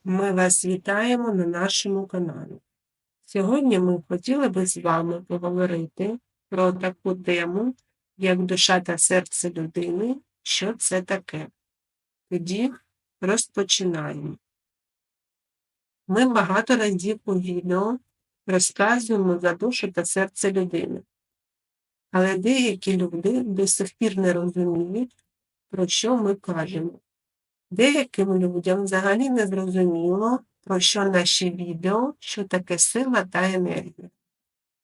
Ми вас вітаємо на нашому каналі. Сьогодні ми хотіли би з вами поговорити про таку тему, як душа та серце людини, що це таке. Тоді розпочинаємо. Ми багато разів у відео розказуємо за душу та серце людини. Але деякі люди до сих пір не розуміють, про що ми кажемо. Деяким людям взагалі не зрозуміло, про що наші відео, що таке сила та енергія,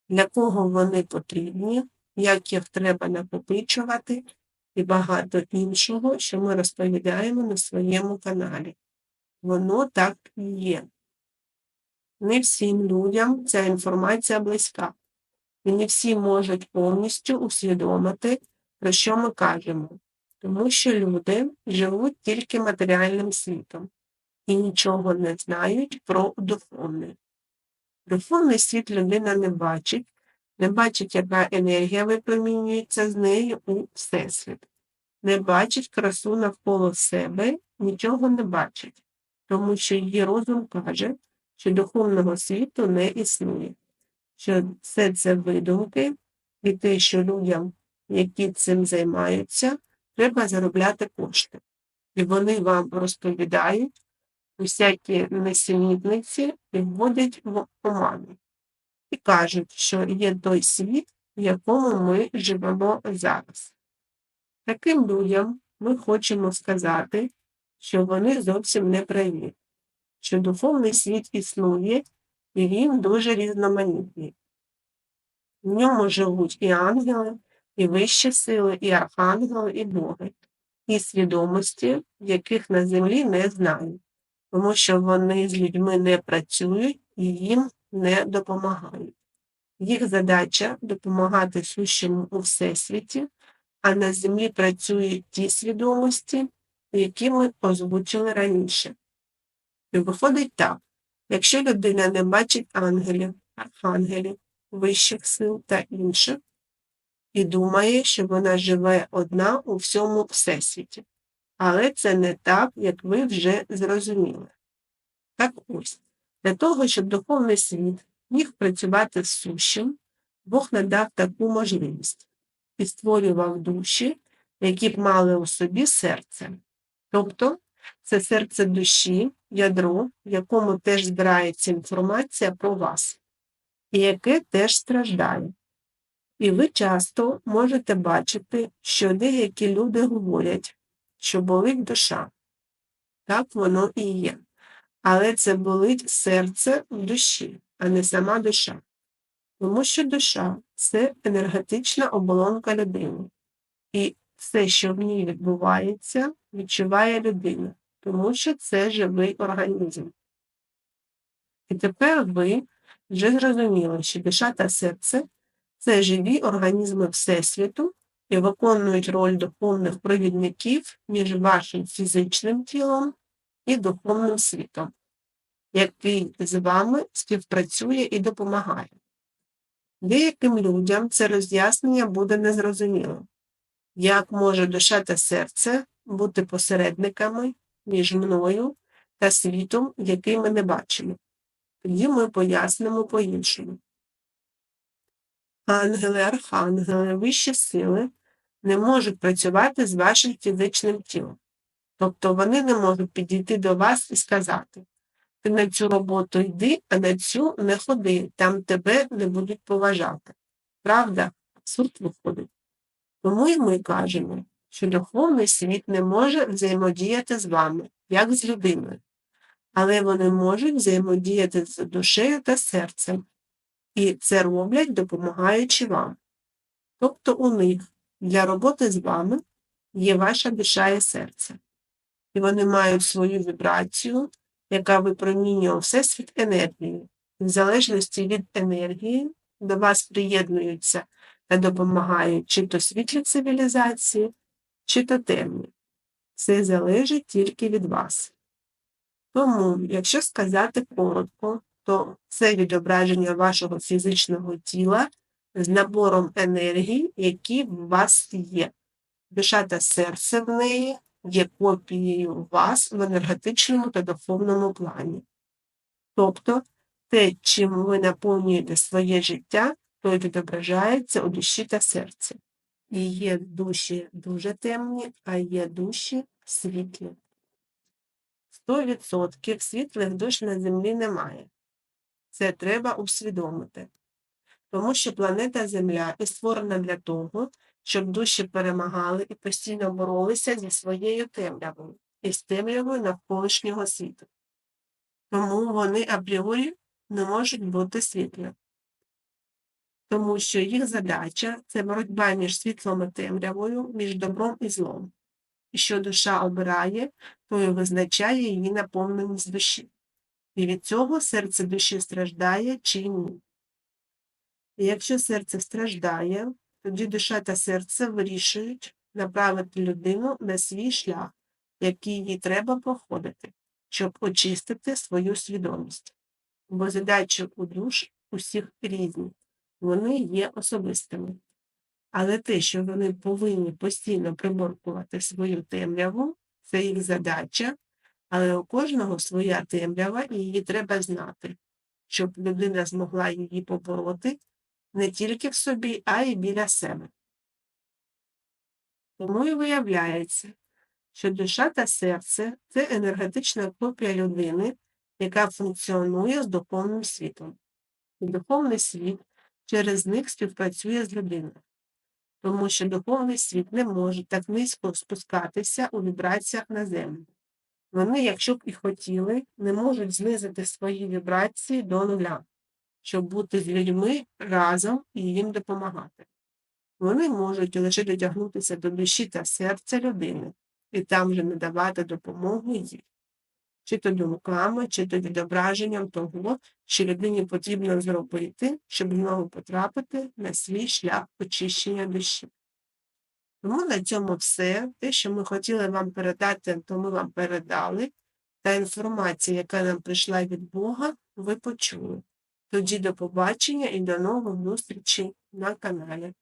для кого вони потрібні, як їх треба накопичувати і багато іншого, що ми розповідаємо на своєму каналі. Воно так і є. Не всім людям ця інформація близька, і не всі можуть повністю усвідомити, про що ми кажемо. Тому що люди живуть тільки матеріальним світом і нічого не знають про духовний. Духовний світ людина не бачить, яка енергія випромінюється з неї у Всесвіт, не бачить красу навколо себе, нічого не бачить, тому що її розум каже, що духовного світу не існує, що все це видумки і те, що людям, які цим займаються, треба заробляти кошти. І вони вам розповідають усякі несенітниці і вводять в оману. І кажуть, що є той світ, в якому ми живемо зараз. Таким людям ми хочемо сказати, що вони зовсім не праві, що духовний світ існує, і він дуже різноманітний. В ньому живуть і ангели, і вищі сили, і архангели, і боги, і свідомості, яких на землі не знають, тому що вони з людьми не працюють і їм не допомагають. Їх задача – допомагати сущому у Всесвіті, а на землі працюють ті свідомості, які ми озвучили раніше. І виходить так, якщо людина не бачить ангелів, архангелів, вищих сил та інших, і думає, що вона живе одна у всьому Всесвіті. Але це не так, як ви вже зрозуміли. Так ось, для того, щоб духовний світ міг працювати з сущим, Бог надав таку можливість і створював душі, які б мали у собі серце. Тобто, це серце душі, ядро, в якому теж збирається інформація про вас, і яке теж страждає. І ви часто можете бачити, що деякі люди говорять, що болить душа. Так воно і є. Але це болить серце в душі, а не сама душа. Тому що душа – це енергетична оболонка людини. І все, що в ній відбувається, відчуває людина, тому що це живий організм. І тепер ви вже зрозуміли, що душа та серце – це живі організми Всесвіту і виконують роль духовних провідників між вашим фізичним тілом і духовним світом, який з вами співпрацює і допомагає. Деяким людям це роз'яснення буде незрозумілим. Як може душа та серце бути посередниками між мною та світом, який ми не бачимо? Тоді ми пояснимо по-іншому. Ангели, архангели, вищі сили не можуть працювати з вашим фізичним тілом. Тобто вони не можуть підійти до вас і сказати: ти на цю роботу йди, а на цю не ходи, там тебе не будуть поважати. Правда? Абсурд виходить. Тому і ми кажемо, що духовний світ не може взаємодіяти з вами, як з людиною. Але вони можуть взаємодіяти з душею та серцем. І це роблять, допомагаючи вам. Тобто у них для роботи з вами є ваша душа і серце. І вони мають свою вібрацію, яка випромінює Всесвіт енергію. В залежності від енергії до вас приєднуються та допомагають чи то світлі цивілізації, чи то темні. Це залежить тільки від вас. Тому, якщо сказати коротко, то це відображення вашого фізичного тіла з набором енергії, які в вас є. Душа та серце в неї є копією вас в енергетичному та духовному плані. Тобто те, чим ви наповнюєте своє життя, то й відображається у душі та серці. І є душі дуже темні, а є душі світлі. 100% світлих душ на землі немає. Це треба усвідомити. Тому що планета Земля і створена для того, щоб душі перемагали і постійно боролися зі своєю темрявою і з темрявою навколишнього світу. Тому вони апріорі не можуть бути світлими. Тому що їх задача – це боротьба між світлом і темрявою, між добром і злом. І що душа обирає, то й визначає її наповненість душі. І від цього серце душі страждає чи ні. І якщо серце страждає, тоді душа та серце вирішують направити людину на свій шлях, який їй треба проходити, щоб очистити свою свідомість. Бо задачі у душ усіх різні, вони є особистими. Але те, що вони повинні постійно приборкувати свою темряву, це їх задача, але у кожного своя темрява і її треба знати, щоб людина змогла її побороти не тільки в собі, а й біля себе. Тому і виявляється, що душа та серце – це енергетична копія людини, яка функціонує з духовним світом. І духовний світ через них співпрацює з людиною. Тому що духовний світ не може так низько спускатися у вібраціях на землю. Вони, якщо б і хотіли, не можуть знизити свої вібрації до нуля, щоб бути з людьми разом і їм допомагати. Вони можуть лише дотягнутися до душі та серця людини і там же надавати допомогу їй. Чи то думками, чи то відображенням того, що людині потрібно зробити, щоб знову потрапити на свій шлях очищення душі. Тому на цьому все. Те, що ми хотіли вам передати, то ми вам передали. Та інформація, яка нам прийшла від Бога, ви почули. Тоді до побачення і до нових зустрічей на каналі.